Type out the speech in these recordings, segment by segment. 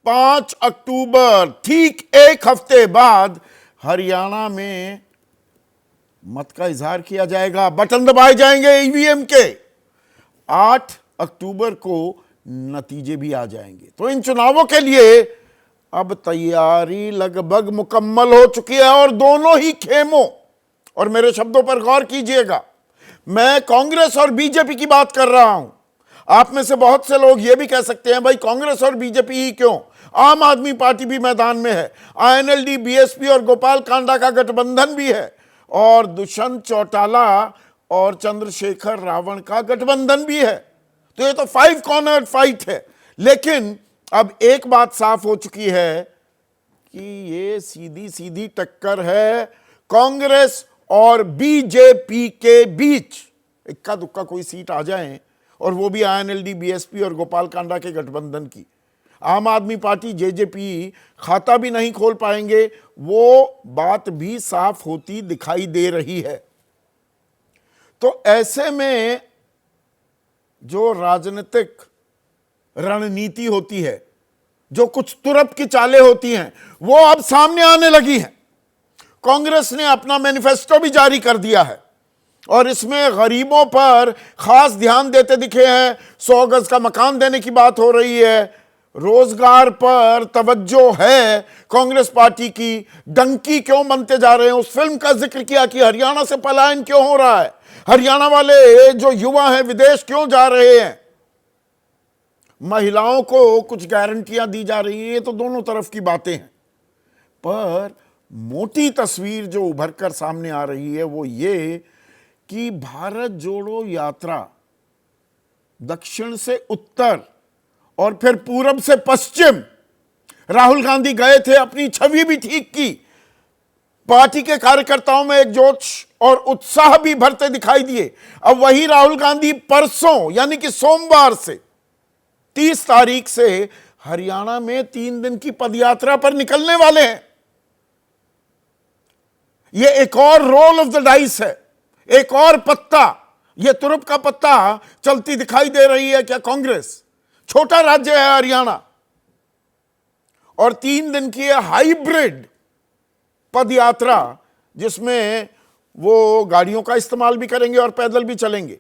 5 अक्टूबर, ठीक एक हफ्ते बाद हरियाणा में मत का इजहार किया जाएगा, बटन दबाए जाएंगे ईवीएम के। 8 अक्टूबर को नतीजे भी आ जाएंगे। तो इन चुनावों के लिए अब तैयारी लगभग मुकम्मल हो चुकी है और दोनों ही खेमों, और मेरे शब्दों पर गौर कीजिएगा, मैं कांग्रेस और बीजेपी की बात कर रहा हूं। आप में से बहुत से लोग यह भी कह सकते हैं भाई कांग्रेस और बीजेपी ही क्यों, आम आदमी पार्टी भी मैदान में है, आईएनएलडी, बीएसपी और गोपाल कांडा का गठबंधन भी है, और दुष्यंत चौटाला और चंद्रशेखर रावण का गठबंधन भी है। तो ये तो 5 कॉर्नर फाइट है। लेकिन अब एक बात साफ हो चुकी है कि ये सीधी सीधी टक्कर है कांग्रेस और बीजेपी के बीच। इक्का दुक्का कोई सीट आ जाए, और वो भी आईएनएलडी, बीएसपी और गोपाल कांडा के गठबंधन की। आम आदमी पार्टी, जेजेपी खाता भी नहीं खोल पाएंगे, वो बात भी साफ होती दिखाई दे रही है। तो ऐसे में जो राजनीतिक रणनीति होती है, जो कुछ तुरप की चालें होती हैं, वो अब सामने आने लगी हैं। कांग्रेस ने अपना मैनिफेस्टो भी जारी कर दिया है और इसमें गरीबों पर खास ध्यान देते दिखे हैं। 100 गज का मकान देने की बात हो रही है, रोजगार पर तवज्जो है कांग्रेस पार्टी की। डंकी क्यों बनते जा रहे हैं, उस फिल्म का जिक्र किया कि हरियाणा से पलायन क्यों हो रहा है, हरियाणा वाले जो युवा हैं विदेश क्यों जा रहे हैं, महिलाओं को कुछ गारंटियां दी जा रही है। ये तो दोनों तरफ की बातें हैं, पर मोटी तस्वीर जो उभर कर सामने आ रही है वो ये कि भारत जोड़ो यात्रा दक्षिण से उत्तर और फिर पूरब से पश्चिम, राहुल गांधी गए थे, अपनी छवि भी ठीक की, पार्टी के कार्यकर्ताओं में एक जोश और उत्साह भी भरते दिखाई दिए। अब वही राहुल गांधी परसों यानी कि सोमवार से 30 तारीख से हरियाणा में 3 दिन की पदयात्रा पर निकलने वाले हैं। यह एक और रोल ऑफ द डाइस है, एक और पत्ता, यह तुरुप का पत्ता चलती दिखाई दे रही है क्या कांग्रेस। छोटा राज्य है हरियाणा, और 3 दिन की हाइब्रिड पदयात्रा जिसमें वो गाड़ियों का इस्तेमाल भी करेंगे और पैदल भी चलेंगे,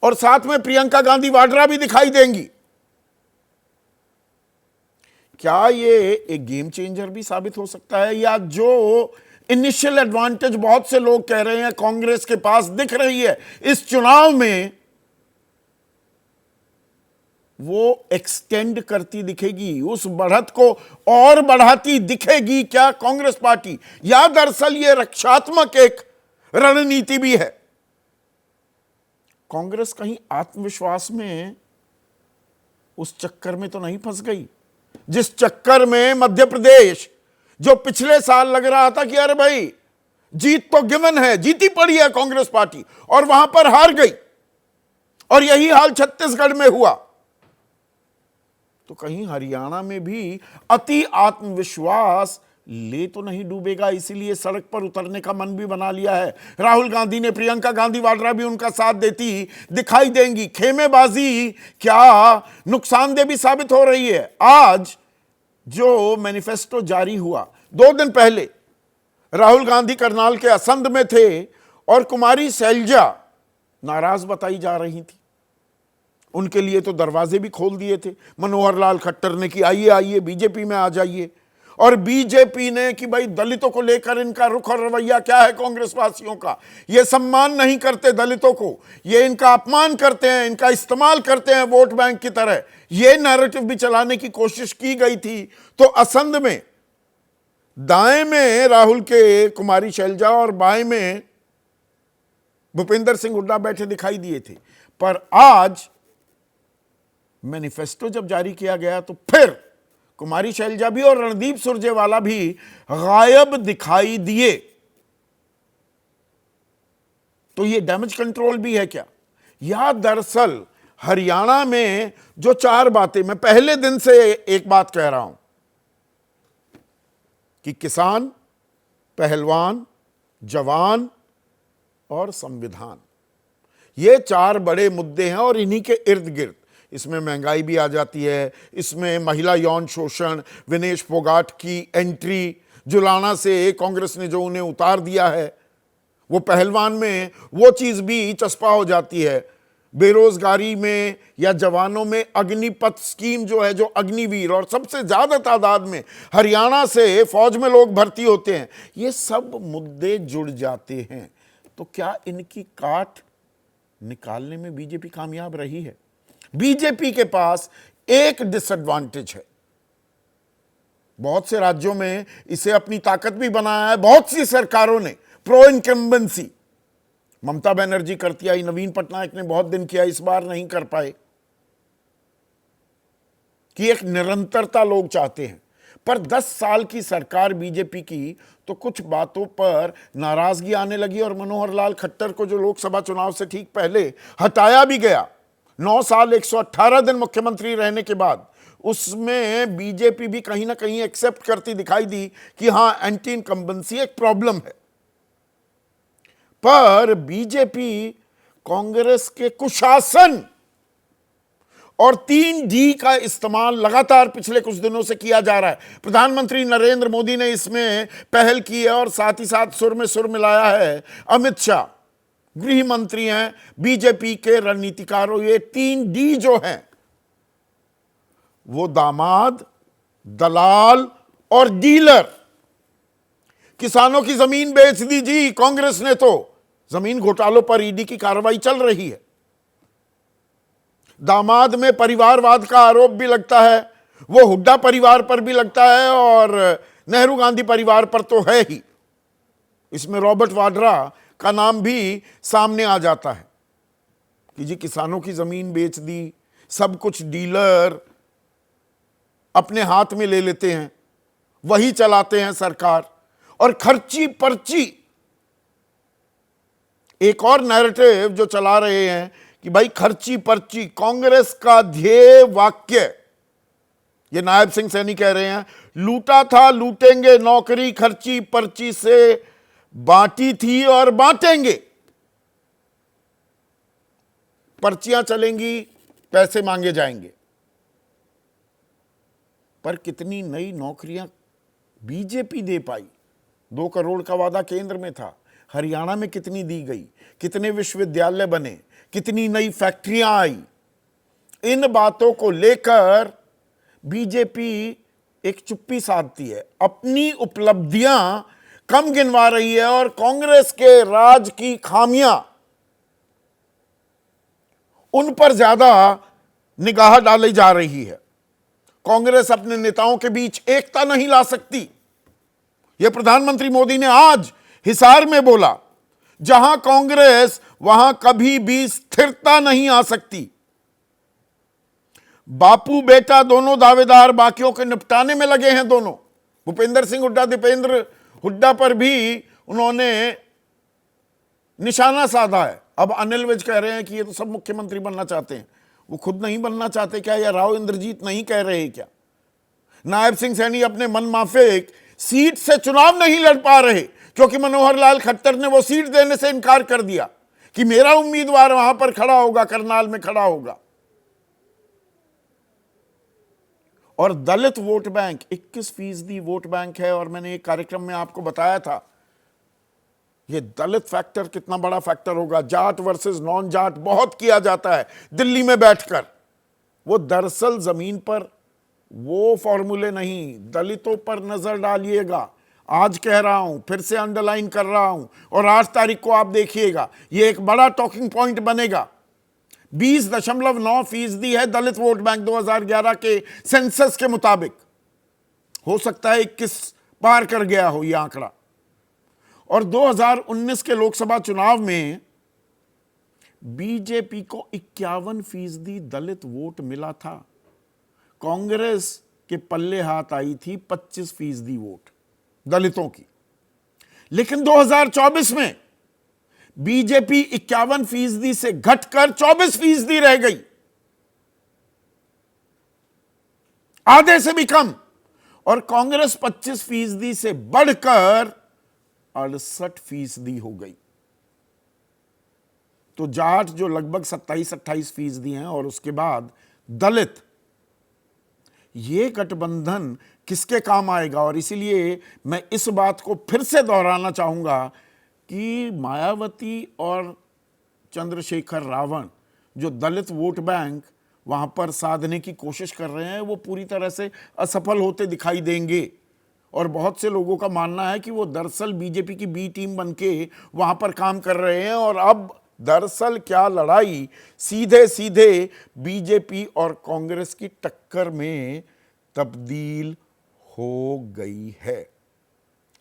और साथ में प्रियंका गांधी वाड्रा भी दिखाई देंगी। क्या ये एक गेम चेंजर भी साबित हो सकता है, या जो इनिशियल एडवांटेज बहुत से लोग कह रहे हैं कांग्रेस के पास दिख रही है इस चुनाव में, वो एक्सटेंड करती दिखेगी, उस बढ़त को और बढ़ाती दिखेगी क्या कांग्रेस पार्टी, या दरअसल ये रक्षात्मक एक रणनीति भी है। कांग्रेस कहीं आत्मविश्वास में उस चक्कर में तो नहीं फंस गई जिस चक्कर में मध्य प्रदेश, जो पिछले साल लग रहा था कि अरे भाई जीत तो गिवन है, जीती पड़ी है कांग्रेस पार्टी, और वहां पर हार गई, और यही हाल छत्तीसगढ़ में हुआ। तो कहीं हरियाणा में भी अति आत्मविश्वास ले तो नहीं डूबेगा, इसीलिए सड़क पर उतरने का मन भी बना लिया है। राहुल गांधी ने, प्रियंका गांधी वाड्रा भी उनका साथ देती दिखाई देंगी। खेमेबाजी क्या नुकसानदेह भी साबित हो रही है। आज जो मैनिफेस्टो जारी हुआ, 2 दिन पहले राहुल गांधी करनाल के असंध में थे और कुमारी शैलजा नाराज बताई जा रही थी। उनके लिए तो दरवाजे भी खोल दिए थे मनोहर लाल खट्टर ने कि आइए आइए बीजेपी में आ जाइए, और बीजेपी ने कि भाई दलितों को लेकर इनका रुख और रवैया क्या है कांग्रेस वासियों का, ये सम्मान नहीं करते दलितों को, ये इनका अपमान करते हैं, इनका इस्तेमाल करते हैं वोट बैंक की तरह, ये नैरेटिव भी चलाने की कोशिश की गई थी। तो असंध में दाएं में राहुल के कुमारी शैलजा और बाएं में भूपेंद्र सिंह हुड्डा बैठे दिखाई दिए थे। पर आज मैनिफेस्टो जब जारी किया गया तो फिर कुमारी शैलजा भी और रणदीप सुरजेवाला भी गायब दिखाई दिए। तो ये डैमेज कंट्रोल भी है क्या, या दरअसल हरियाणा में जो 4 बातें, मैं पहले दिन से एक बात कह रहा हूं कि किसान, पहलवान, जवान और संविधान, ये 4 बड़े मुद्दे हैं, और इन्हीं के इर्द गिर्द इसमें महंगाई भी आ जाती है, इसमें महिला यौन शोषण, विनेश फोगाट की एंट्री, जुलाना से कांग्रेस ने जो उन्हें उतार दिया है, वो पहलवान में वो चीज भी चस्पा हो जाती है। बेरोजगारी में या जवानों में अग्निपथ स्कीम जो है, जो अग्निवीर, और सबसे ज्यादा तादाद में हरियाणा से फौज में लोग भर्ती होते हैं, ये सब मुद्दे जुड़ जाते हैं। तो क्या इनकी काट निकालने में बीजेपी कामयाब रही है? बीजेपी के पास एक डिसएडवांटेज है, बहुत से राज्यों में इसे अपनी ताकत भी बनाया है, बहुत सी सरकारों ने प्रो इनकम्बेंसी, ममता बनर्जी करती आई, नवीन पटनायक ने बहुत दिन किया, इस बार नहीं कर पाए, कि एक निरंतरता लोग चाहते हैं। पर 10 साल की सरकार बीजेपी की, तो कुछ बातों पर नाराजगी आने लगी और मनोहर लाल खट्टर को, जो लोकसभा चुनाव से ठीक पहले हटाया भी गया, 9 साल 118 दिन मुख्यमंत्री रहने के बाद, उसमें बीजेपी भी कहीं ना कहीं एक्सेप्ट करती दिखाई दी कि हां, एंटी इनकम्बेंसी एक प्रॉब्लम है। पर बीजेपी कांग्रेस के कुशासन और 3D का इस्तेमाल लगातार पिछले कुछ दिनों से किया जा रहा है। प्रधानमंत्री नरेंद्र मोदी ने इसमें पहल की है और साथ ही साथ सुर में सुर मिलाया है अमित शाह, गृह मंत्री हैं, बीजेपी के रणनीतिकारों। ये 3D जो हैं, वो दामाद, दलाल और डीलर। किसानों की जमीन बेच दी जी कांग्रेस ने, तो जमीन घोटालों पर ईडी की कार्रवाई चल रही है। दामाद में परिवारवाद का आरोप भी लगता है, वो हुड्डा परिवार पर भी लगता है और नेहरू गांधी परिवार पर तो है ही। इसमें रॉबर्ट वाड्रा का नाम भी सामने आ जाता है कि जी किसानों की जमीन बेच दी, सब कुछ डीलर अपने हाथ में ले लेते हैं, वही चलाते हैं सरकार, और खर्ची पर्ची एक और नैरेटिव जो चला रहे हैं कि भाई खर्ची पर्ची, कांग्रेस का ध्येय वाक्य, ये नायब सिंह सैनी कह रहे हैं, लूटा था लूटेंगे, नौकरी खर्ची पर्ची से बांटी थी और बांटेंगे। पर्चियां चलेंगी, पैसे मांगे जाएंगे। पर कितनी नई नौकरियां बीजेपी दे पाई? 2 करोड़ का वादा केंद्र में था, हरियाणा में कितनी दी गई? कितने विश्वविद्यालय बने? कितनी नई फैक्ट्रियां आई? इन बातों को लेकर बीजेपी एक चुप्पी साधती है, अपनी उपलब्धियां कम गिनवा रही है और कांग्रेस के राज की खामियां, उन पर ज्यादा निगाह डाली जा रही है। कांग्रेस अपने नेताओं के बीच एकता नहीं ला सकती। यह प्रधानमंत्री मोदी ने आज हिसार में बोला, जहां कांग्रेस वहां कभी भी स्थिरता नहीं आ सकती। बापू बेटा दोनों दावेदार बाकियों के निपटाने में लगे हैं दोनों। भूपेंद्र सिंह हुड्डा, दीपेंद्र हुड्डा पर भी उन्होंने निशाना साधा है। अब अनिल विज कह रहे हैं कि ये तो सब मुख्यमंत्री बनना चाहते हैं, वो खुद नहीं बनना चाहते क्या, या राव इंद्रजीत नहीं कह रहे क्या? नायब सिंह सैनी अपने मन माफिक सीट से चुनाव नहीं लड़ पा रहे क्योंकि मनोहर लाल खट्टर ने वो सीट देने से इनकार कर दिया कि मेरा उम्मीदवार वहां पर खड़ा होगा, करनाल में खड़ा होगा। और दलित वोट बैंक 21% वोट बैंक है, और मैंने एक कार्यक्रम में आपको बताया था ये दलित फैक्टर कितना बड़ा फैक्टर होगा। जाट वर्सेस नॉन जाट बहुत किया जाता है दिल्ली में बैठकर, वो दरअसल जमीन पर वो फॉर्मूले नहीं। दलितों पर नजर डालिएगा, आज कह रहा हूं, फिर से अंडरलाइन कर रहा हूं, और 8 तारीख को आप देखिएगा ये एक बड़ा टॉकिंग पॉइंट बनेगा। 20.9% है दलित वोट बैंक 2011 के सेंसस के मुताबिक। हो सकता है 21 पार कर गया हो यह आंकड़ा। और 2019 के लोकसभा चुनाव में बीजेपी को 51% दलित वोट मिला था। कांग्रेस के पल्ले हाथ आई थी 25% वोट दलितों की। लेकिन 2024 में बीजेपी 51% से घटकर 24% रह गई, आधे से भी कम। और कांग्रेस 25% से बढ़कर 68% हो गई। तो जाट जो लगभग 27-28% हैं, और उसके बाद दलित, ये गठबंधन किसके काम आएगा। और इसीलिए मैं इस बात को फिर से दोहराना चाहूंगा कि मायावती और चंद्रशेखर रावण जो दलित वोट बैंक वहां पर साधने की कोशिश कर रहे हैं, वो पूरी तरह से असफल होते दिखाई देंगे। और बहुत से लोगों का मानना है कि वो दरअसल बीजेपी की बी टीम बनके वहां पर काम कर रहे हैं। और अब दरअसल क्या लड़ाई सीधे सीधे बीजेपी और कांग्रेस की टक्कर में तब्दील हो गई है।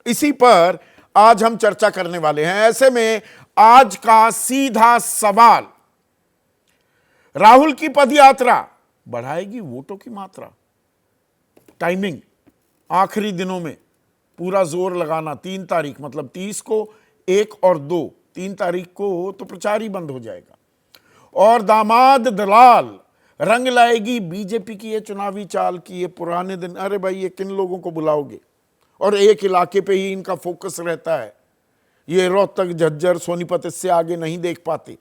इसी पर आज हम चर्चा करने वाले हैं। ऐसे में आज का सीधा सवाल, राहुल की पदयात्रा बढ़ाएगी वोटों की मात्रा? टाइमिंग आखिरी दिनों में पूरा जोर लगाना, 3 तारीख मतलब 30 को, 1 और 2, 3 तारीख को तो प्रचार ही बंद हो जाएगा। और दामाद दलाल रंग लाएगी बीजेपी की ये चुनावी चाल की ये पुराने दिन। अरे भाई, ये किन लोगों को बुलाओगे? और एक इलाके पे ही इनका फोकस रहता है। ये रोहतक, झज्जर, सोनीपत, इससे आगे नहीं देख पाते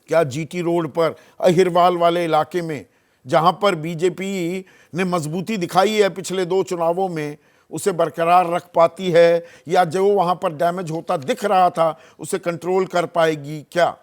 क्या? जीटी रोड पर अहिरवाल वाले इलाके में जहां पर बीजेपी ने मजबूती दिखाई है पिछले 2 चुनावों में, उसे बरकरार रख पाती है, या जो वहां पर डैमेज होता दिख रहा था उसे कंट्रोल कर पाएगी क्या?